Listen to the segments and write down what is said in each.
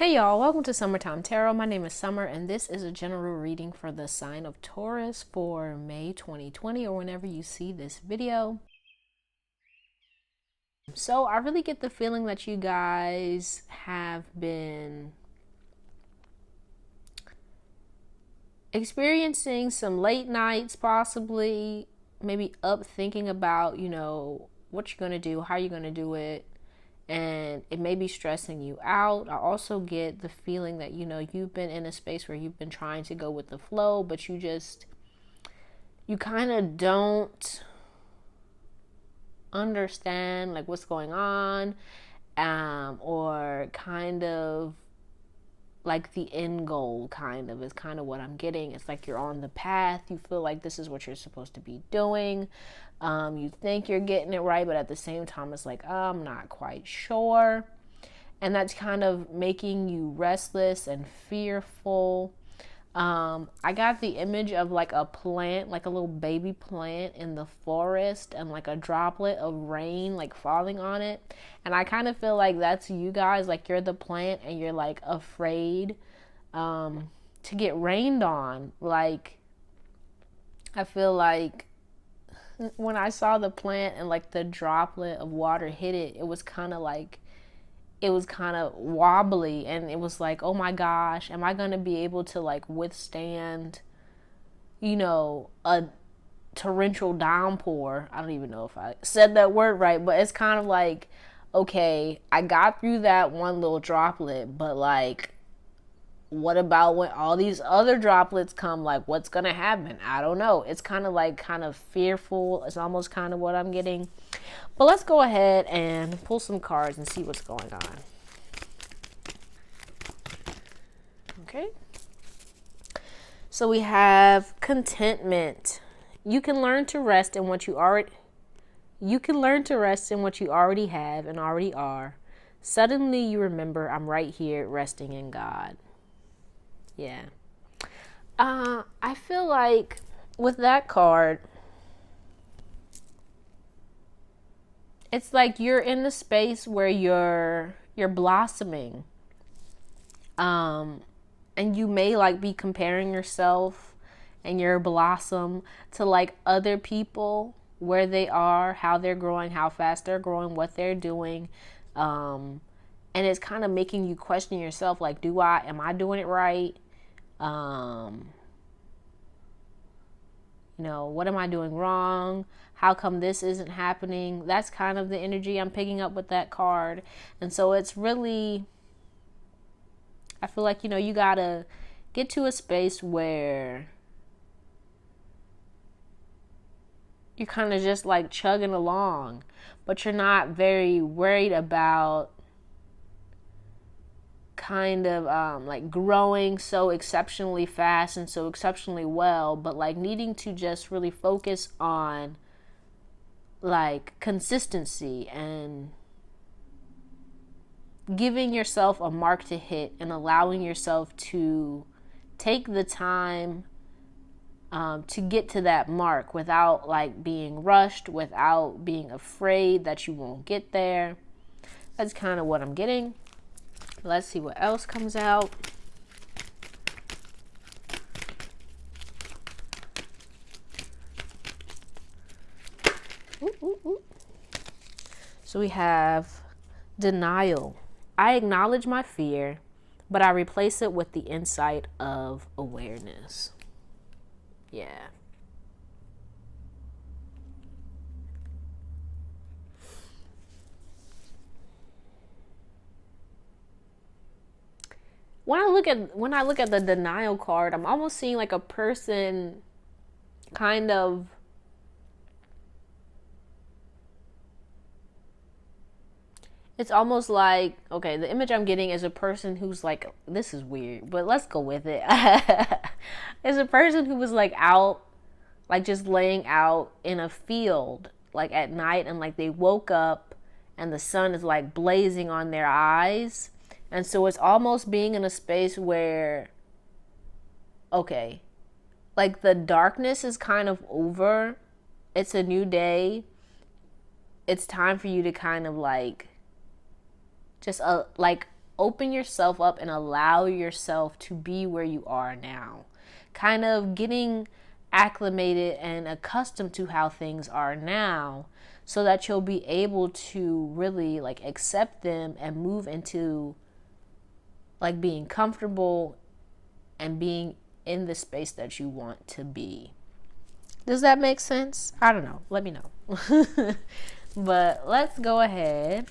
Hey y'all, welcome to Summertime Tarot. My name is Summer and this is a general reading for the sign of Taurus for May 2020 or whenever you see this video. So I really get the feeling that you guys have been experiencing some late nights, possibly, maybe up thinking about, what you're going to do, how you're going to do it. And it may be stressing you out. I also get the feeling that, you've been in a space where you've been trying to go with the flow, but you kind of don't understand like what's going on, or kind of like the end goal is kind of what I'm getting. It's like you're on the path. You feel like this is what you're supposed to be doing. You think you're getting it right, but at the same time, it's like, I'm not quite sure. And that's kind of making you restless and fearful. I got the image of like a plant, like a little baby plant in the forest, and like a droplet of rain like falling on it. And I kind of feel like that's you guys, like you're the plant and you're like afraid to get rained on. Like, I feel like when I saw the plant and like the droplet of water hit it, it was kind of wobbly, and it was like, oh my gosh, am I gonna be able to like withstand a torrential downpour? I don't even know if I said that word right, but it's kind of like, okay, I got through that one little droplet, but like, what about when all these other droplets come? Like, what's gonna happen? I don't know. It's kind of fearful. It's almost kind of what I'm getting. But let's go ahead and pull some cards and see what's going on. Okay. So we have contentment. You can learn to rest in what you already have and already are. Suddenly you remember, I'm right here resting in God. Yeah. I feel like with that card, it's like you're in the space where you're blossoming. And you may like be comparing yourself and your blossom to like other people, where they are, how they're growing, how fast they're growing, what they're doing. And it's kind of making you question yourself, like, am I doing it right? What am I doing wrong? How come this isn't happening? That's kind of the energy I'm picking up with that card. And so it's really, I feel like, you gotta get to a space where you're kind of just like chugging along, but you're not very worried about kind of like growing so exceptionally fast and so exceptionally well, but like needing to just really focus on like consistency and giving yourself a mark to hit and allowing yourself to take the time to get to that mark without like being rushed, without being afraid that you won't get there. That's kind of what I'm getting. Let's see what else comes out. So we have denial. I acknowledge my fear, but I replace it with the insight of awareness. Yeah. When I look at the denial card, I'm almost seeing like a person kind of it's almost like, okay, the image I'm getting is a person who's like, this is weird, but let's go with it. It's a person who was like out, like just laying out in a field, like at night, and like they woke up and the sun is like blazing on their eyes. And so it's almost being in a space where, okay, like the darkness is kind of over. It's a new day. It's time for you to kind of like just like open yourself up and allow yourself to be where you are now. Kind of getting acclimated and accustomed to how things are now, so that you'll be able to really like accept them and move into like being comfortable and being in the space that you want to be. Does that make sense? I don't know. Let me know. But let's go ahead.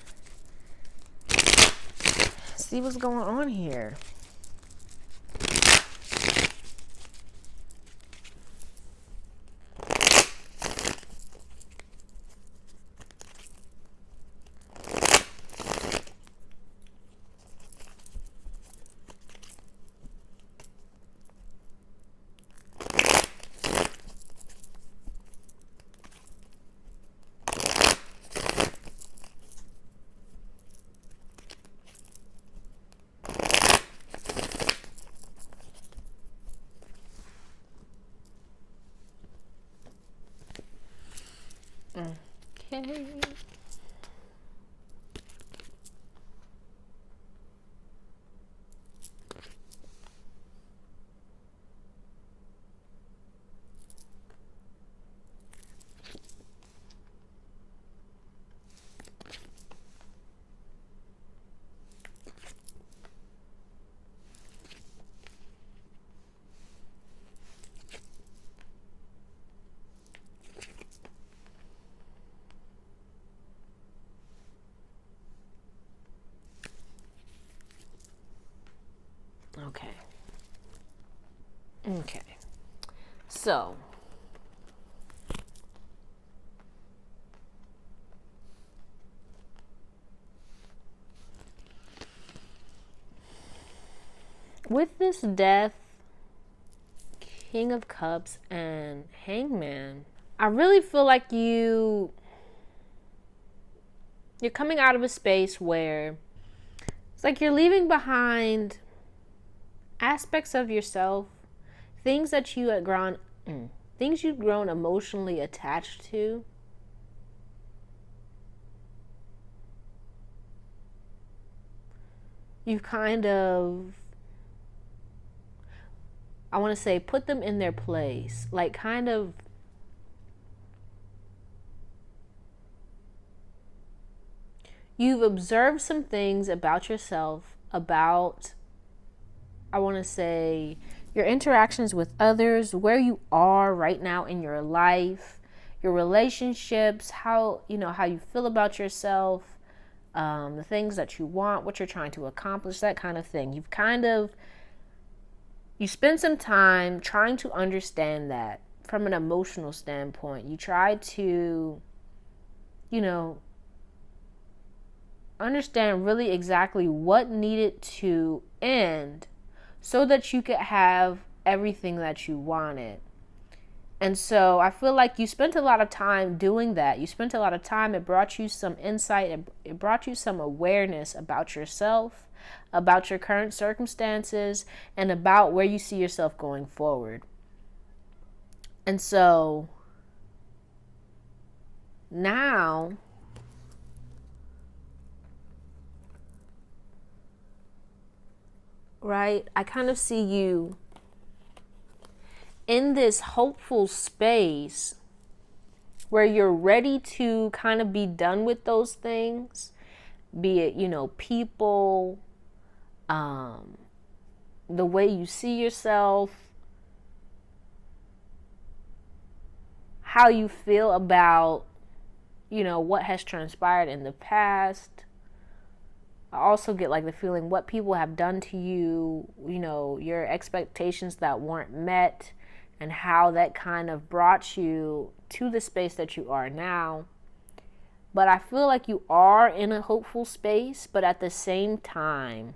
See what's going on here. Okay. Okay. Okay. So, with this death, King of Cups, and Hangman, I really feel like you're coming out of a space where it's like you're leaving behind aspects of yourself, things that you had grown, things you've grown emotionally attached to. You've kind of, I want to say, put them in their place. Like, kind of, you've observed some things about yourself, about, I want to say, your interactions with others, where you are right now in your life, your relationships, how you feel about yourself, the things that you want, what you're trying to accomplish, that kind of thing. You spend some time trying to understand that from an emotional standpoint. You try to, understand really exactly what needed to end so that you could have everything that you wanted. And so I feel like you spent a lot of time doing that. You spent a lot of time. It brought you some insight. It brought you some awareness about yourself, about your current circumstances, and about where you see yourself going forward. And so now, right, I kind of see you in this hopeful space where you're ready to kind of be done with those things, be it, people, the way you see yourself, how you feel about, what has transpired in the past. I also get like the feeling what people have done to you, your expectations that weren't met, and how that kind of brought you to the space that you are now. But I feel like you are in a hopeful space, but at the same time,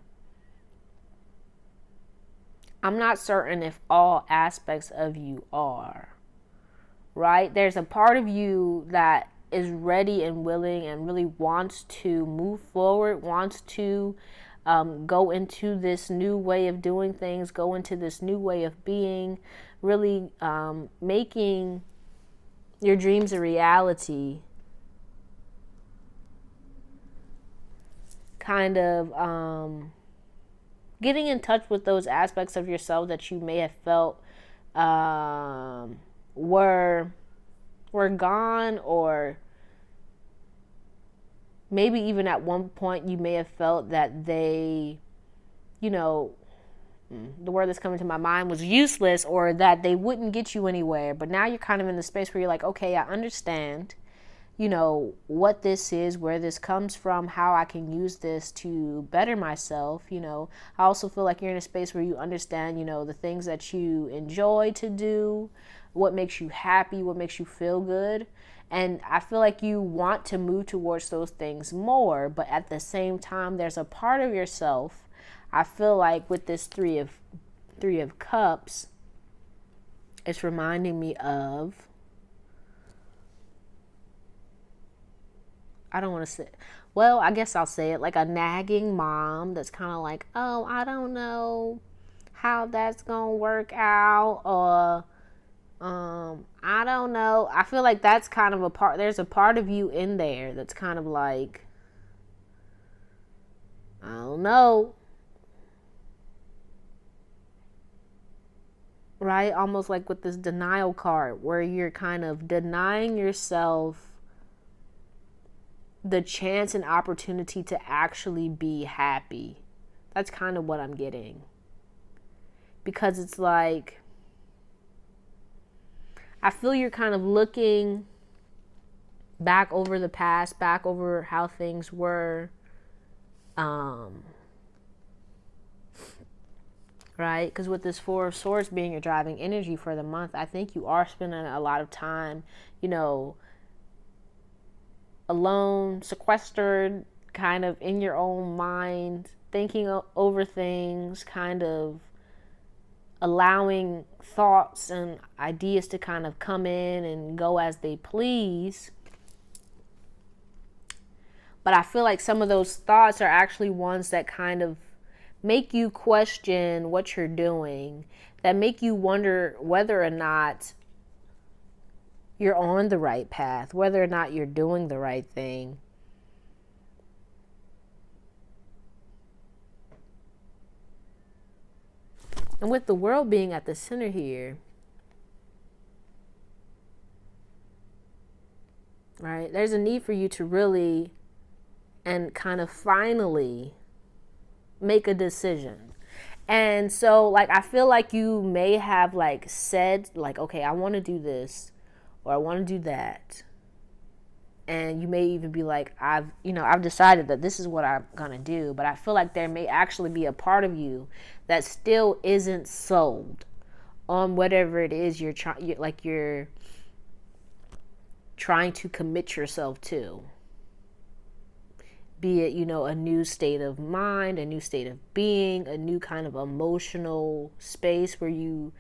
I'm not certain if all aspects of you are, right? There's a part of you that is ready and willing and really wants to move forward, wants to go into this new way of doing things, go into this new way of being, really making your dreams a reality. Kind of getting in touch with those aspects of yourself that you may have felt were gone, or maybe even at one point you may have felt that they, the word that's coming to my mind was useless, or that they wouldn't get you anywhere. But now you're kind of in the space where you're like, okay, I understand, what this is, where this comes from, how I can use this to better myself. I also feel like you're in a space where you understand, the things that you enjoy to do, what makes you happy, what makes you feel good. And I feel like you want to move towards those things more, but at the same time, there's a part of yourself, I feel like with this three of cups, it's reminding me of, I don't want to say, well, I guess I'll say it, like a nagging mom that's kind of like, oh, I don't know how that's going to work out, or I don't know. I feel like that's kind of there's a part of you in there that's kind of like, I don't know. Right? Almost like with this denial card, where you're kind of denying yourself the chance and opportunity to actually be happy. That's kind of what I'm getting. Because it's like, I feel you're kind of looking back over the past, back over how things were. Right? Because with this Four of Swords being your driving energy for the month, I think you are spending a lot of time, alone, sequestered, kind of in your own mind, thinking over things, kind of allowing thoughts and ideas to kind of come in and go as they please. But I feel like some of those thoughts are actually ones that kind of make you question what you're doing, that make you wonder whether or not you're on the right path, whether or not you're doing the right thing. And with the world being at the center here, right, there's a need for you to really and kind of finally make a decision. And so, like, I feel like you may have like said, like, okay, I want to do this, or I want to do that. And you may even be like, I've decided that this is what I'm going to do. But I feel like there may actually be a part of you that still isn't sold on whatever it is you're trying to commit yourself to. Be it, a new state of mind, a new state of being, a new kind of emotional space where you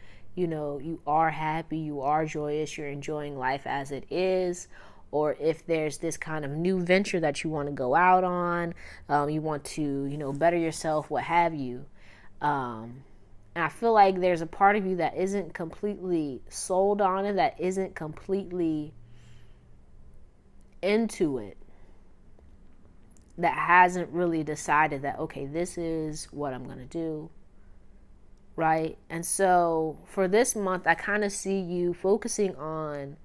are happy, you are joyous, you're enjoying life as it is. Or if there's this kind of new venture that you want to go out on, you want to, better yourself, what have you. And I feel like there's a part of you that isn't completely sold on it, that isn't completely into it, that hasn't really decided that, okay, this is what I'm going to do. Right? And so for this month, I kind of see you focusing on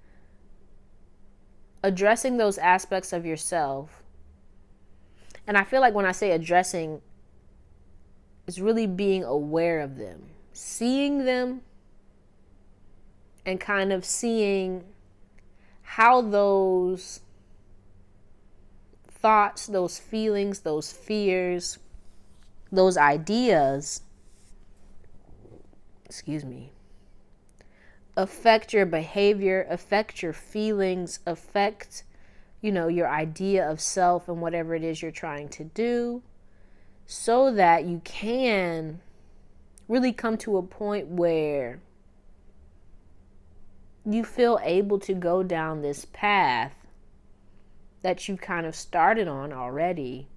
addressing those aspects of yourself. And I feel like when I say addressing, it's really being aware of them, seeing them, and kind of seeing how those thoughts, those feelings, those fears, those ideas, affect your behavior, affect your feelings, affect, your idea of self and whatever it is you're trying to do, so that you can really come to a point where you feel able to go down this path that you've kind of started on already,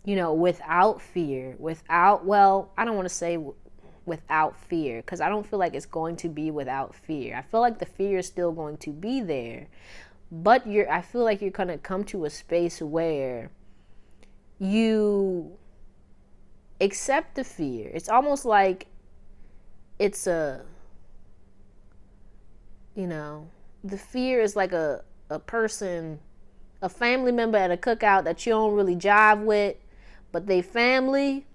without fear, I don't want to say without fear, because I don't feel like it's going to be without fear. I feel like the fear is still going to be there, but I feel like you're going to come to a space where you accept the fear. It's almost like it's the fear is like a person, a family member at a cookout that you don't really jive with, but they family.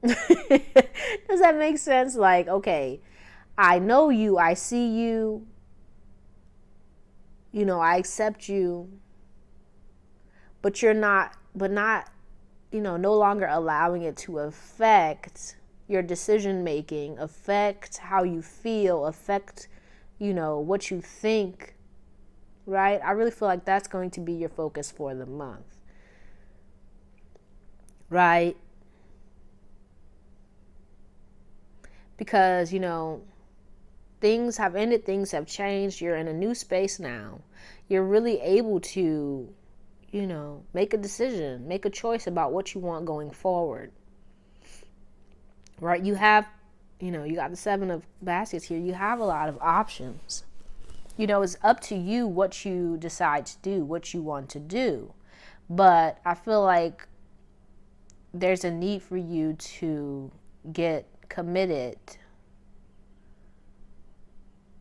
Does that make sense? Like, okay, I know you, I see you, I accept you, but not, no longer allowing it to affect your decision making, affect how you feel, affect, what you think, right? I really feel like that's going to be your focus for the month, right? Because, things have ended, things have changed. You're in a new space now. You're really able to, make a decision, make a choice about what you want going forward. Right? You have, you got the 7 of baskets here. You have a lot of options. It's up to you what you decide to do, what you want to do. But I feel like there's a need for you to get committed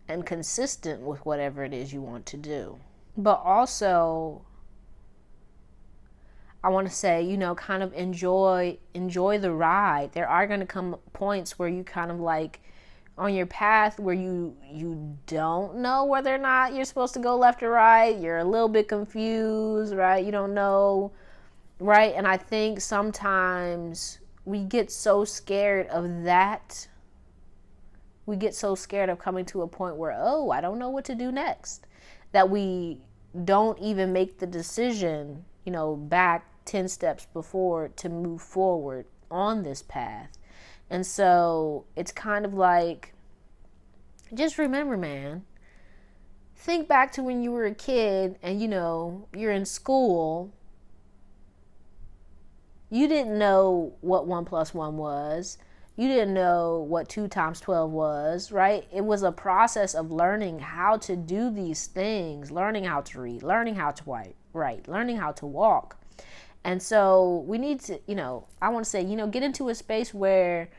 and consistent with whatever it is you want to do. But also, I want to say, kind of enjoy the ride. There are going to come points where you kind of like on your path where you don't know whether or not you're supposed to go left or right. You're a little bit confused, right? You don't know, right? And I think sometimes we get so scared of that. We get so scared of coming to a point where, oh, I don't know what to do next, that we don't even make the decision, back 10 steps before to move forward on this path. And so it's kind of like, just remember, man, think back to when you were a kid and, you're in school. You didn't know what 1 + 1 was. You didn't know what 2 × 12 was, right? It was a process of learning how to do these things, learning how to read, learning how to write, learning how to walk. And so we need to, I want to say, get into a space where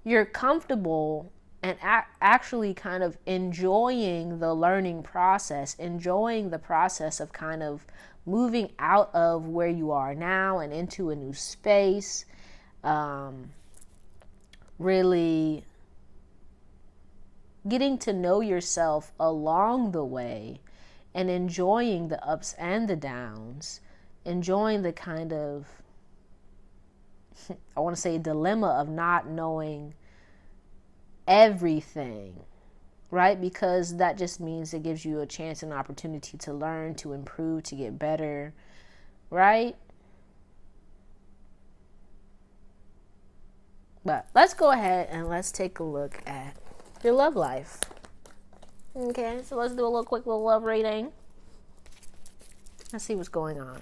you're comfortable and actually kind of enjoying the learning process, enjoying the process of kind of moving out of where you are now and into a new space. Really getting to know yourself along the way and enjoying the ups and the downs, enjoying the kind of, I want to say, dilemma of not knowing everything, right? Because that just means it gives you a chance and opportunity to learn, to improve, to get better, right? But let's go ahead and let's take a look at your love life. Okay, so let's do a quick little love reading. Let's see what's going on.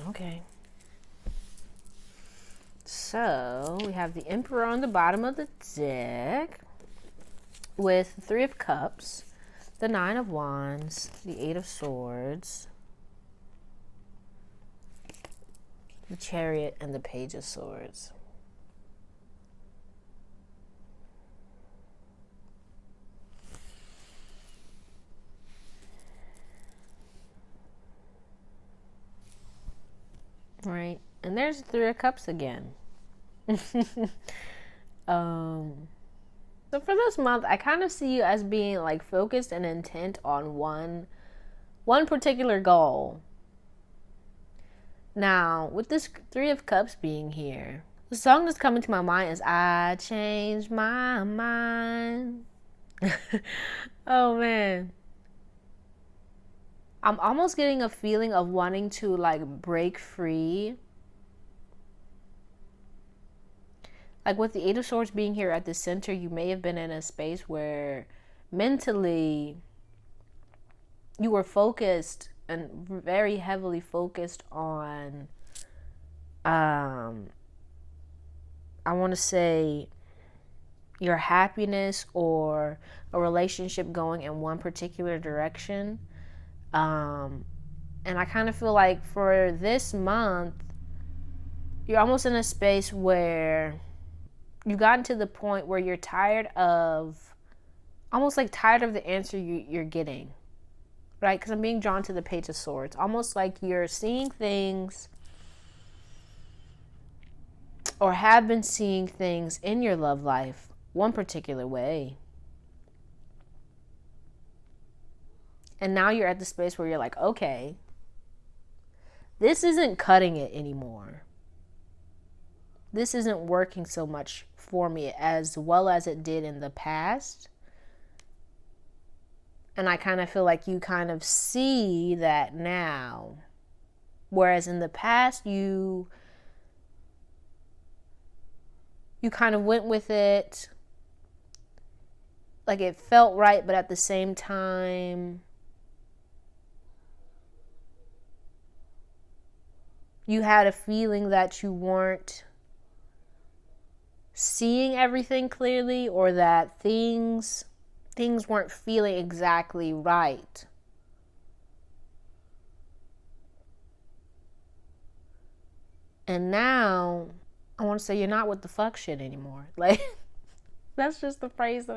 Okay. So we have the Emperor on the bottom of the deck with the 3 of Cups, the 9 of Wands, the 8 of Swords, the Chariot, and the Page of Swords. Right, and there's the 3 of Cups again. So for this month, I kind of see you as being like focused and intent on one particular goal. Now, with this Three of Cups being here, the song that's coming to my mind is I Changed My Mind. Oh man. I'm almost getting a feeling of wanting to like break free. Like with the Eight of Swords being here at the center, you may have been in a space where mentally you were focused and very heavily focused on I want to say your happiness or a relationship going in one particular direction. And I kind of feel like for this month, you're almost in a space where you gotten to the point where you're tired of, almost like tired of the answer you're getting, right? Because I'm being drawn to the Page of Swords. Almost like you're seeing things or have been seeing things in your love life one particular way. And now you're at the space where you're like, okay, this isn't cutting it anymore. This isn't working so much for me as well as it did in the past. And I kind of feel like you kind of see that now. Whereas in the past, you kind of went with it. Like it felt right, but at the same time, you had a feeling that you weren't seeing everything clearly, or that things weren't feeling exactly right. And now I want to say you're not with the fuck shit anymore. Like that's just the phrase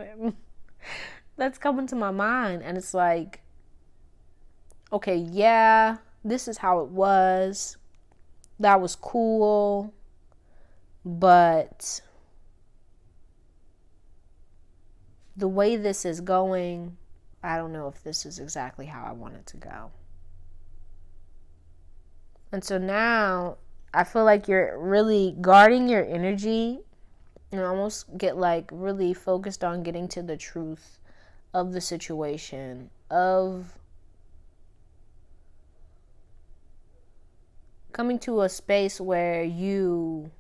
that's coming to my mind. And it's like, okay, yeah, this is how it was. That was cool. But the way this is going, I don't know if this is exactly how I want it to go. And so now I feel like you're really guarding your energy and almost get like really focused on getting to the truth of the situation, of coming to a space where you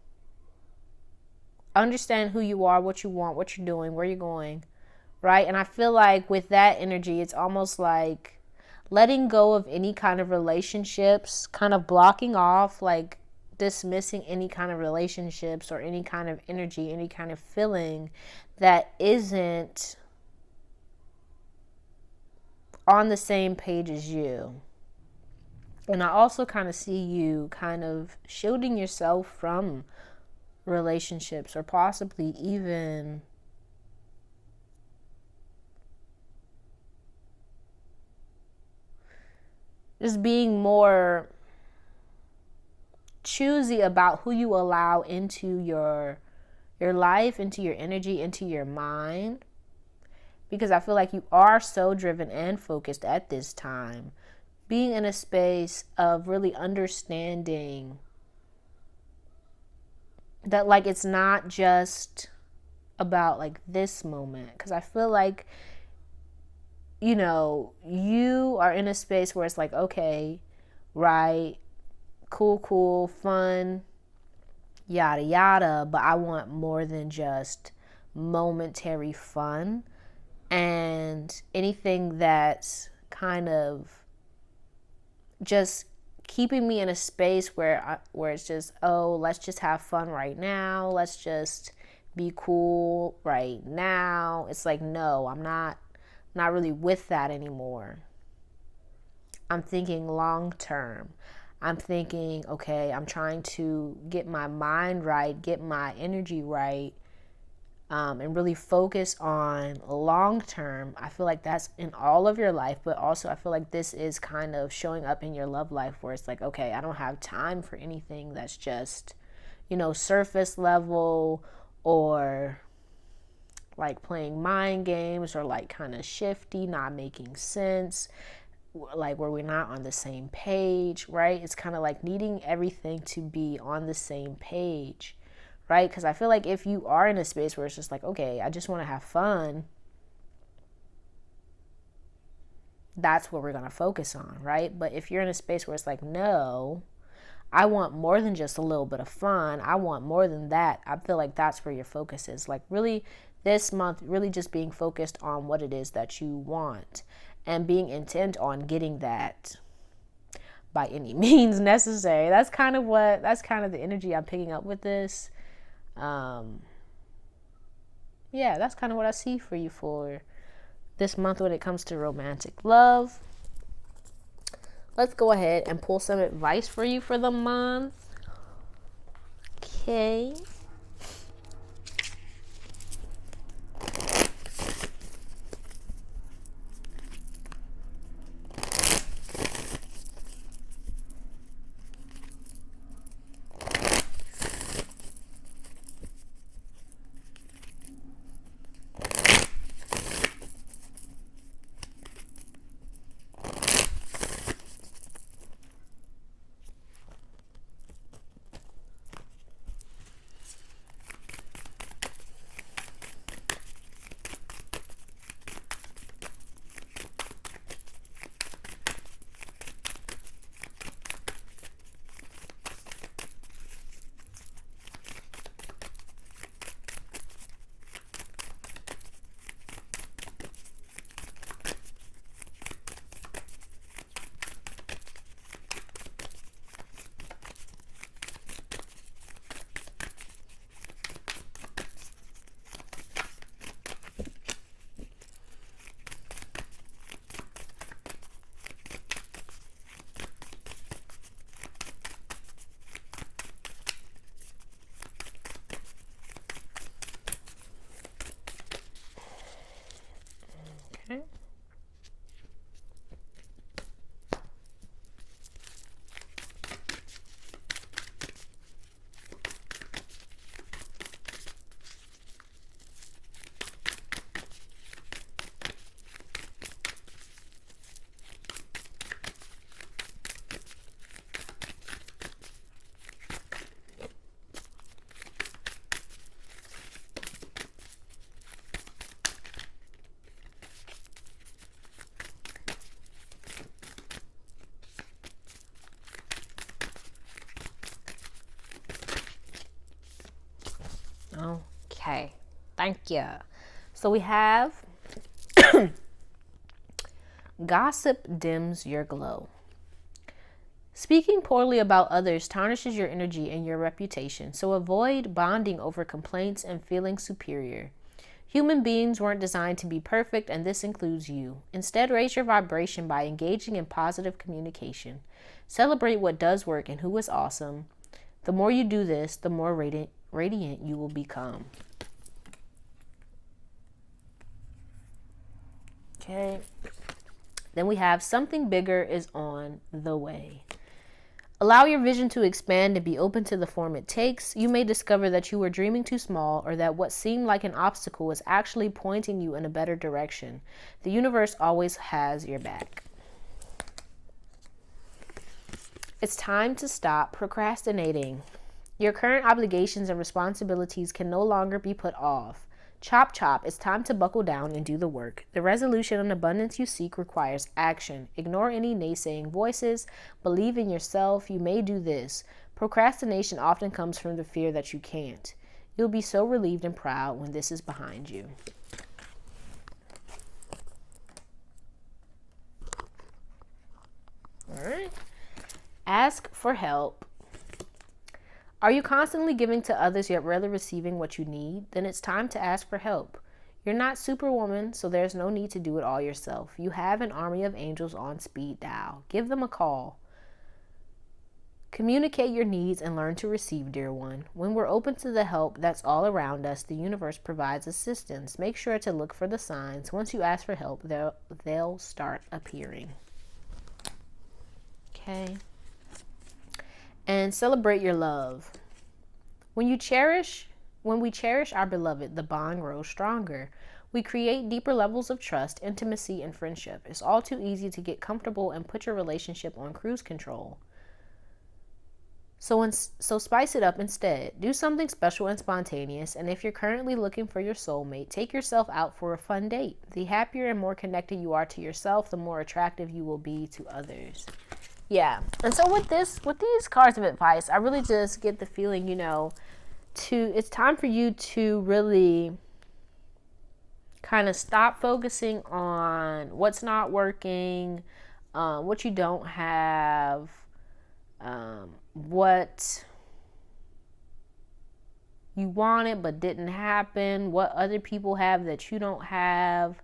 understand who you are, what you want, what you're doing, where you're going, right? And I feel like with that energy, it's almost like letting go of any kind of relationships, kind of blocking off, like dismissing any kind of relationships or any kind of energy, any kind of feeling that isn't on the same page as you. And I also kind of see you kind of shielding yourself from relationships, or possibly even just being more choosy about who you allow into your life, into your energy, into your mind. Because I feel like you are so driven and focused at this time, being in a space of really understanding that like it's not just about like this moment. Because I feel like, you know, you are in a space where it's like, okay, right, cool, fun, yada yada, but I want more than just momentary fun. And anything that's kind of just keeping me in a space where it's just, oh, let's just have fun right now, let's just be cool right now. It's like, no, I'm not really with that anymore. I'm thinking long term. I'm thinking, okay, I'm trying to get my mind right, get my energy right, and really focus on long term. I feel like that's in all of your life, but also I feel like this is kind of showing up in your love life where it's like, okay, I don't have time for anything that's just, you know, surface level or like playing mind games or like kind of shifty, not making sense, like where we're not on the same page, right? It's kind of like needing everything to be on the same page, right? Because I feel like if you are in a space where it's just like, okay, I just want to have fun, that's what we're going to focus on, right? But if you're in a space where it's like, no, I want more than just a little bit of fun, I want more than that, I feel like that's where your focus is. Like really this month, really just being focused on what it is that you want and being intent on getting that by any means necessary. That's kind of the energy I'm picking up with this. Yeah, that's kind of what I see for you for this month when it comes to romantic love. Let's go ahead and pull some advice for you for the month. Okay. Okay. Okay, thank you. So we have gossip dims your glow. Speaking poorly about others tarnishes your energy and your reputation, so avoid bonding over complaints and feeling superior. Human beings weren't designed to be perfect, and this includes you. Instead, raise your vibration by engaging in positive communication. Celebrate what does work and who is awesome. The more you do this, the more radiant you will become. Okay. Then we have something bigger is on the way. Allow your vision to expand and be open to the form it takes. You may discover that you were dreaming too small or that what seemed like an obstacle is actually pointing you in a better direction. The universe always has your back. It's time to stop procrastinating. Your current obligations and responsibilities can no longer be put off. Chop, chop. It's time to buckle down and do the work. The resolution and abundance you seek requires action. Ignore any naysaying voices. Believe in yourself. You may do this. Procrastination often comes from the fear that you can't. You'll be so relieved and proud when this is behind you. All right. Ask for help. Are you constantly giving to others yet rarely receiving what you need? Then it's time to ask for help. You're not Superwoman, so there's no need to do it all yourself. You have an army of angels on speed dial. Give them a call. Communicate your needs and learn to receive, dear one. When we're open to the help that's all around us, the universe provides assistance. Make sure to look for the signs. Once you ask for help, they'll start appearing. Okay. And celebrate your love. When you cherish When we cherish our beloved, the bond grows stronger. We create deeper levels of trust, intimacy, and friendship. It's all too easy to get comfortable and put your relationship on cruise control. So spice it up instead. Do something special and spontaneous, and if you're currently looking for your soulmate, take yourself out for a fun date. The happier and more connected you are to yourself, the more attractive you will be to others. Yeah. And so with these cards of advice, I really just get the feeling, it's time for you to really kind of stop focusing on what's not working, what you don't have, what you wanted but didn't happen, what other people have that you don't have,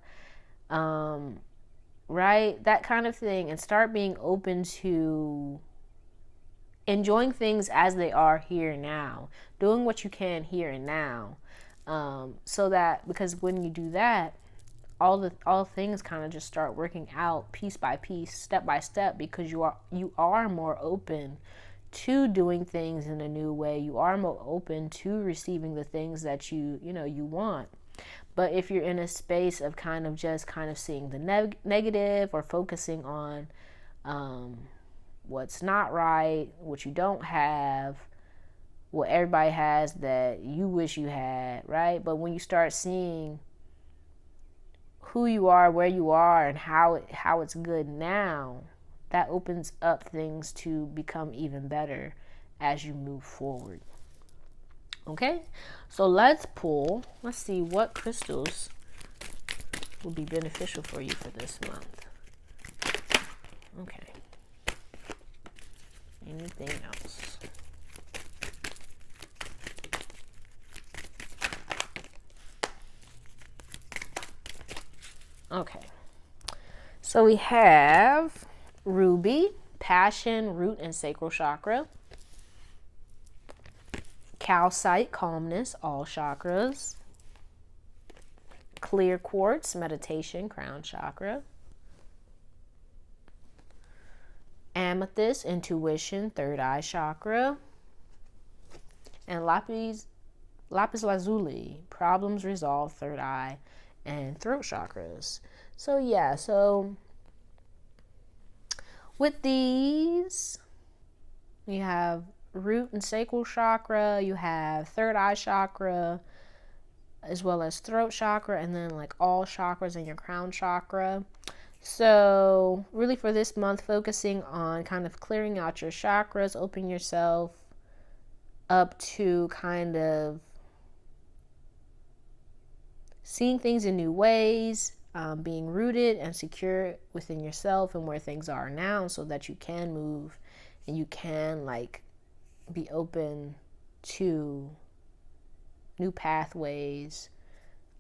right? That kind of thing, and start being open to enjoying things as they are here and now, doing what you can here and now, so that, because when you do that, all things kind of just start working out piece by piece, step by step, because you are more open to doing things in a new way. You are more open to receiving the things that you want. But if you're in a space of kind of seeing the negative, or focusing on what's not right, what you don't have, what everybody has that you wish you had, right? But when you start seeing who you are, where you are, and how it's good now, that opens up things to become even better as you move forward. Okay, so let's see what crystals will be beneficial for you for this month. Okay, anything else? Okay, so we have ruby, passion, root, and sacral chakra. Calcite, calmness, all chakras. Clear quartz, meditation, crown chakra. Amethyst, intuition, third eye chakra. And lapis lazuli, problems resolved, third eye and throat chakras. So with these, you have root and sacral chakra, you have third eye chakra, as well as throat chakra, and then like all chakras in your crown chakra. So really for this month, focusing on kind of clearing out your chakras, opening yourself up to kind of seeing things in new ways, being rooted and secure within yourself and where things are now, so that you can move and you can like be open to new pathways,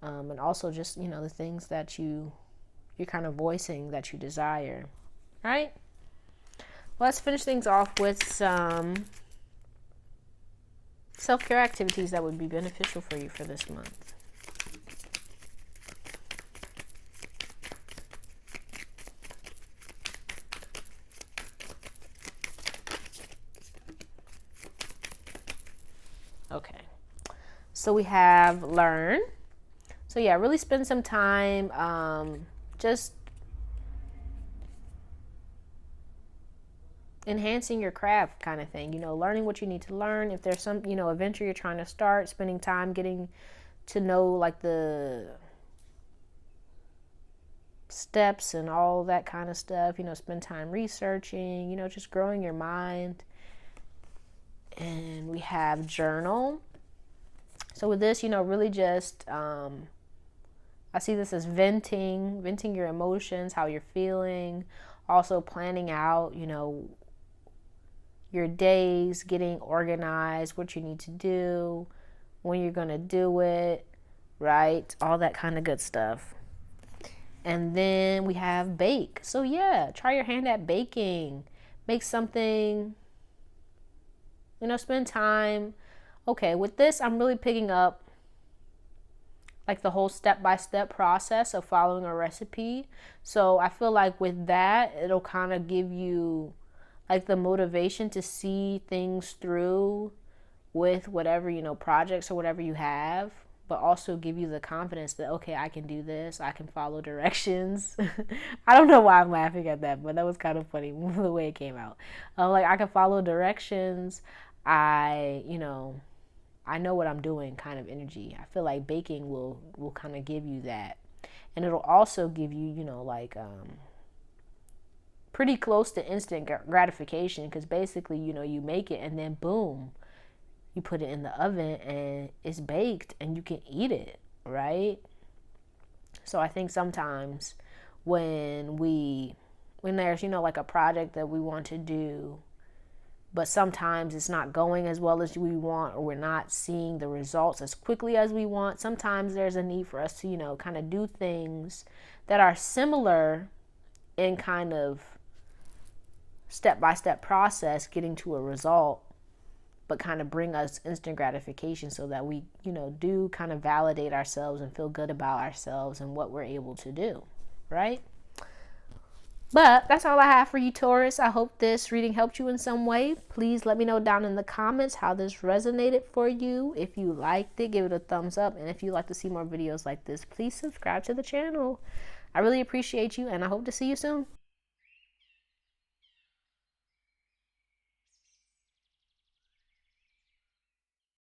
and also just the things that you're kind of voicing that you desire. All right, let's finish things off with some self-care activities that would be beneficial for you for this month. Okay, so we have learn. So yeah, really spend some time just enhancing your craft kind of thing, learning what you need to learn. If there's some, adventure you're trying to start, spending time getting to know like the steps and all that kind of stuff, spend time researching, just growing your mind. And we have journal. So with this, really just, I see this as venting your emotions, how you're feeling. Also planning out, your days, getting organized, what you need to do, when you're going to do it, right? All that kind of good stuff. And then we have bake. So yeah, try your hand at baking. Make something, spend time. Okay, with this, I'm really picking up like the whole step-by-step process of following a recipe. So I feel like with that, it'll kind of give you like the motivation to see things through, with whatever, projects or whatever you have, but also give you the confidence that, okay, I can do this, I can follow directions. I don't know why I'm laughing at that, but that was kind of funny the way it came out. Like, I can follow directions. I know what I'm doing kind of energy. I feel like baking will kind of give you that. And it'll also give you, pretty close to instant gratification, because basically, you make it and then boom, you put it in the oven and it's baked and you can eat it, right? So I think sometimes when there's, like a project that we want to do, but sometimes it's not going as well as we want, or we're not seeing the results as quickly as we want, sometimes there's a need for us to, kind of do things that are similar in kind of step-by-step process getting to a result, but kind of bring us instant gratification, so that we, do kind of validate ourselves and feel good about ourselves and what we're able to do, right? But that's all I have for you, Taurus. I hope this reading helped you in some way. Please let me know down in the comments how this resonated for you. If you liked it, give it a thumbs up. And if you'd like to see more videos like this, please subscribe to the channel. I really appreciate you, and I hope to see you soon.